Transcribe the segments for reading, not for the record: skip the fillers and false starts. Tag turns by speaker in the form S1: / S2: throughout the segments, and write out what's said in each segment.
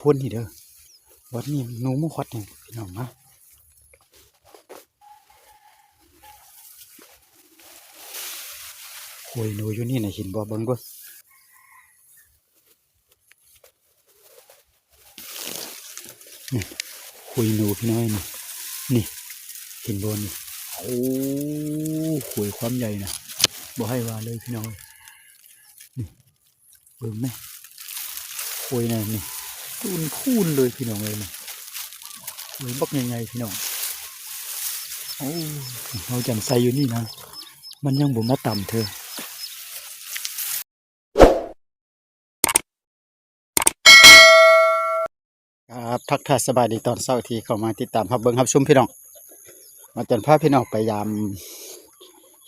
S1: พ่นนี่เด้อวัดนี้หนูมุขวัดนี่พี่น้องมาคุยหนูอยู่นี่นะเห็นบ่เบิ่งบ่นี่คุยหนูพี่น้อยนี่นี่เห็นบ่นี่โอ้คุยความใหญ่นะบ่ให้ว่าเลยพี่น้องนี่เบิ่งไหมคุยน่ะนี่คูนเลยพี่น้องเลยนี่คุยบักใหญ่ๆพี่น้องโอ้เราจันใส่อยู่นี่นะมันยังบ่มาต่ำเธอครับทักทายสบายดีตอนเช้าที่เข้ามาติดตามครับเบิ่งครับชมพี่น้องมาจันพาพี่น้องไปยาม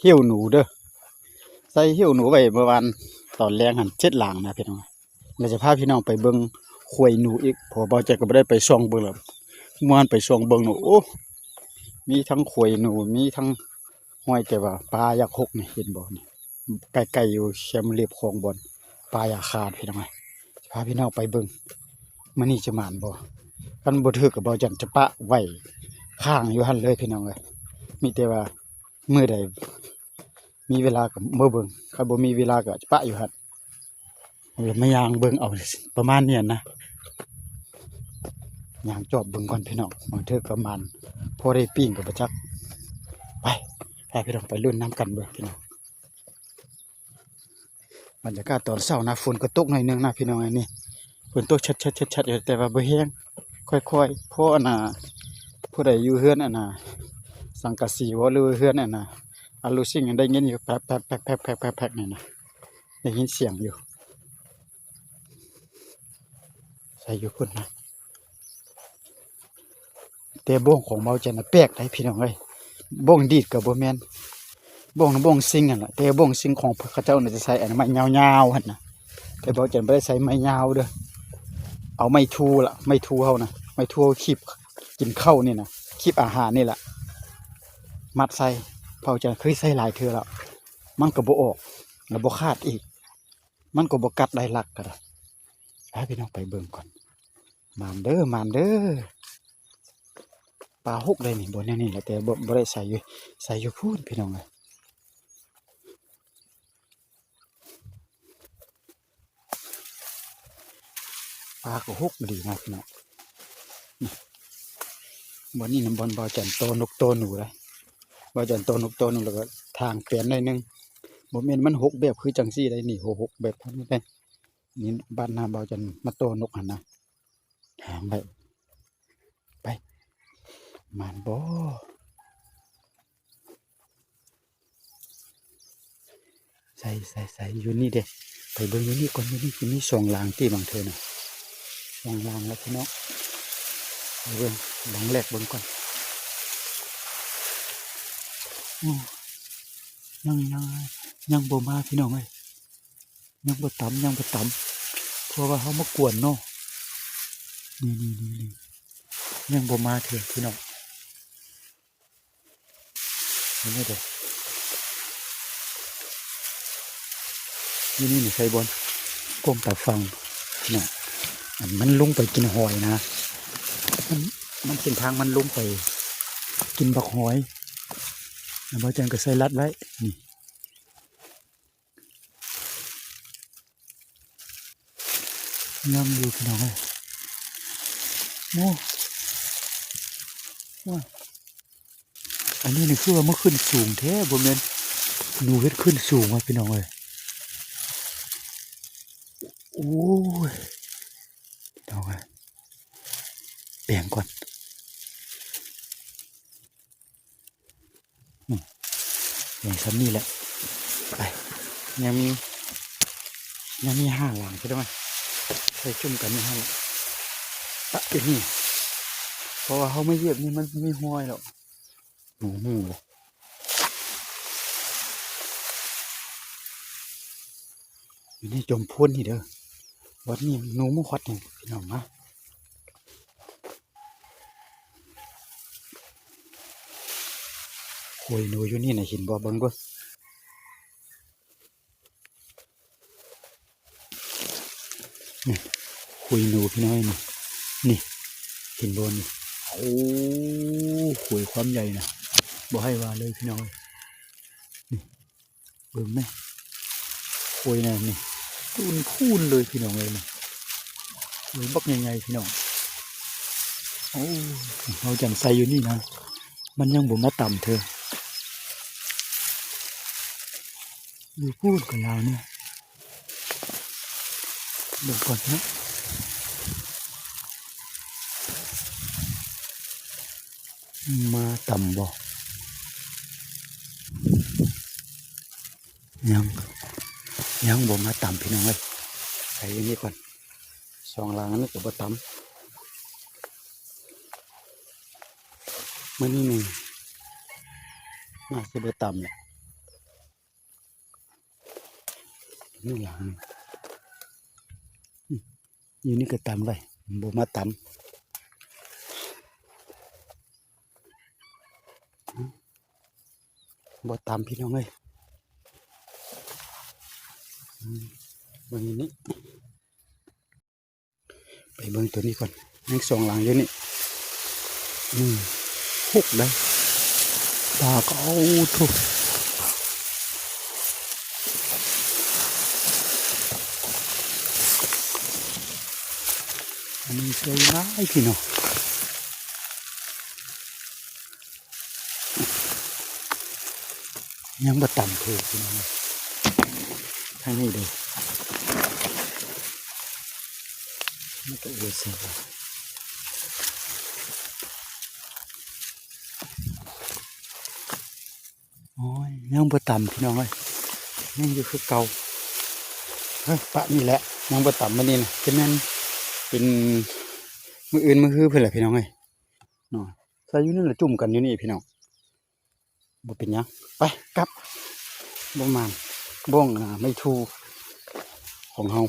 S1: เหี่ยวหนูเด้อใส่เหี่ยวหนูไว้เมื่อวานตอนแรงหันเจ็ดหลังนะพี่น้องเราจะพาพี่น้องไปเบิ่งขวยหนูอีกพอเบาใจก็ไม่ได้ไปส่องเบิ่งหรอกเมื่อวานไปส่องเบิ่งหนูโอ้มีทั้งขวยหนูมีทั้งห้อยแต่ว่าปลาอยากหกนี่เห็นบ่นี่ไกลๆอยู่แคมเรียบคลองบอนปลาอยากขาดพี่น้องพาพี่น้องไปเบิ่งมื้อนี้จะหมานบ่คันบ่ถือกับเบาจันจะปะไว้ข้างอยู่หั่นเลยพี่น้องเอ้ยมีแต่ว่ามื้อใดมีเวลาก็มื้อเบิ่งถ้าบ่มีเวลาก็จะปะอยู่หั่นแล้วมายางเบิ่งเอาประมาณเนี้ยนะยางจอบเบิ่งก่อนพี่น้องบางเทื่อก็มันพอได้ปิ้งก็บ่จักไปพาพี่น้องไปลุ้นน้ำกันเบิ่งพี่น้องบรรยากาศตอนเช้านะฝนก็ตกหน่อยนึงนะพี่น้องอันนี้ฝนตกชัดๆอยู่แต่ว่าบ่แห้งค่อยๆเพราะอันน่ะผู้ใดอยู่เฮือนอันน่ะสังกะสีบ่หรือเฮือนอันน่ะอันรู้สิ่งได้ยินอยู่แป๊บๆๆๆๆนี่นะได้ยินเสียงอยู่ใส่อยู่พุ่นนะแต่บ้งของเบาจันน่ะแปลกได้พี่น้องเอ้ยบ้งดีดก็บ่แม่นบ้งซิงนั่นล่ะแต่บ้งซิงของเขาเจ้าน่ะจะใช้อันไม้ยาวๆหั่นน่ะแต่เบาจันบ่ได้ใช้ไม้ยาวเด้อเอาไม้ทูล่ะไม้ทูเฮานะไม้ทูคีบกินข้าวนี่นะคีบอาหารนี่ล่ะมัดใส่เบาจันเคยใส่หลายเทื่อแล้วมันก็บ่ออกแล้วบ่ขาดอีกมันก็บ่กัดได้ลักก็ได้ให้พี่น้องไปเบิ่งก่อนมานเด้อปลาฮุกเลยนี่บนนี่แหละแต่บ่ได้ใส่อยู่พูนพี่น้องเลยปลาก็ฮุกดีนะพี่น้องบนนี้น้ำบอลบอจันโตนกโตหนูเลยบอจันโตนกโตหนูแล้วก็ทางเปลี่ยนหน่อยนึงบ่แม่นมันฮุกแบบคือจังซี่ได้นี่ฮุกแบบนี้ได้นี่บ้านนาบอจันมาโตนกหันนะหางไปมานบ่ใส่อยู่นี่เด้ไปเบิ่งอยู่นี่ก่อนอยู่นี่คือมีสองหลังที่บางเธอน่ะสองหลังแล้วพี่น้องไปเบิ่งหลังแรกเบิ่งก่อนยังบ่มาพี่น้องเอ้ยยังบ่ต่ำเพราะว่าเขามากวนเนาะนี่ยังบ่มาเถอะพี่น้องนี่เด้นี่ใส่บนก้มตาฟังพี่น้องมันลงไปกินหอยนะมันเป็นทางมันลงไปกินบักหอยบ่จังก็ใส่รัดไว้นี่ยังอยู่พี่น้องเอ้ยโอ้ว่าอันนี้นี่คือว่ามันขึ้นสูงแท้บ่แม่นหนูเฮ็ดขึ้นสูงว่ะพี่น้องเอ้ยโอ้ยพี่น้องเอ้ยแบ่งก่อนอย่างชั้นนี่แหละไปยังมีห้าหลังใช่ไหมใส่จุ่มกันนี่ห้าหลังปะอยู่นี่เพราะว่าเขาไม่เหยียบนี่มันไม่ห้อยหรอกหนูเลยอยู่ในจมพ้นนี่เด้อวัดนี้หนูมุขวัดนี่พี่น้องมาโอยหนูอยู่นี่นะเห็นบ่เบิ่งบ่นี่คุยหนูพี่น้อยนี่ นี่เห็นบนนี่โอ้หวยความใหญ่นะบ่ให้ว่าเลยพี่น้องนี่เบิ่งไหมหวยนะนี่คูนเลยพี่น้องเลยนี่หวยบักใหญ่ๆพี่น้องโอ้เราจังใส่อยู่นี่นะมันยังบ่มาต่ำเธออยู่พูดกับเราเนี่ยเดี๋ยวก่อนนะมาต่ำบ่ยังบ่มาต่ำพี่น้องเอ้ยใส่อันนี้ก่อนสองหลังนี่ก็บ่ต่ำมื้อนี้นี่น่าสิบ่ต่ำแหละนี่หลังอยู่นี่ก็ต่ำไว้บ่มาต่ำบ่ต่ำพี่น้องเอ้ยเบิ่งอันนี้ไปเบิ่งตัวนี้ก่อนยังสองหลังอยู่นี่หกได้ตาก็เอาทุกอันนี้สวยร้ายพี่น้องยังบ่ต่ำเท่าพี่น้องทางนี้ดูมันก็เวสีโอ้ยยังบ่ต่ำพี่น้องเอ้ยยังอยู่คือเก่าเฮ้ยปะนี่แหละยังบ่ต่ำมานี่นะเป็นนั่นเป็นมืออื่นมือฮื้อเพื่อนแหละพี่น้องเอ้ยเนาะใส่อยู่นี่แหละจุ่มกันอยู่นี่พี่น้องบ่เป็นหยังไปกลับบ่มานบ้องไม่ทูของเฮา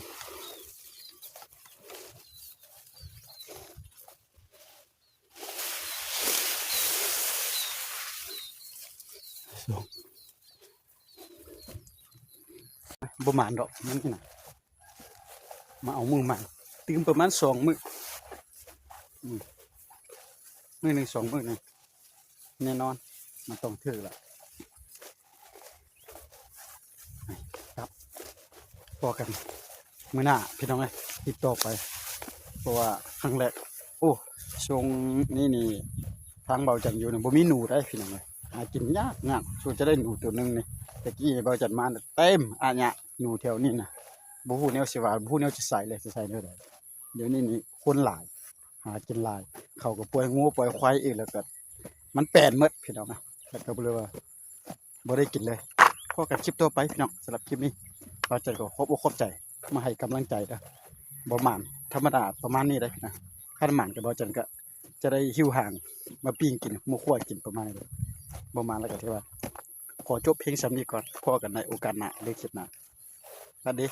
S1: บ่มานดอกนั่นน่ะมาเอามือมันตื่มประมาณ2 มื้อมื้อหนึ่ง2 มื้อนึงแน่นอนมันต้องถือละครับพอกันมื้อหน้าพี่น้องเอ้ยติดต่อไปเพราะว่าครั้งแรกโอ้ช่วงนี่ทางเบาจันอยู่เนี่ยบ่มีหนูได้พี่น้องเอ้ยหากินยากส่วนจะได้หนูตัวนึงนี่ตะกี้เบาจันมาเต็มอาญะหนูแถวนี้นะบ่ฮู้แนวสิว่าบ่ฮู้แนวจะใส่เลยสิใส่แนวใดเดี๋ยวนี้คนหลายหากินหลายเขาก็ปล่อยงูปล่อยควายอีกแล้วก็มันแปลนหมดพี่น้องนะแล้วก็บ่เลยว่าบ่ได้กินเลยพอกันคลิปต่อไปพี่น้องสำหรับคลิปนี้เบาจันก็ขอบใจมาให้กำลังใจเด้อบ่หมานธรรมดาประมาณนี้ได้พี่นะคันหมานกับเบาจันก็จะได้หิ้วห่างมาปิ้งกินมาคั่วกินประมาณนี้เลยบ่หมานแล้วก็ที่ว่าขอจบเพียงสำนี้ก่อนพอกันในโอกาสหน้าหรือคลิปหน้าสวัสดี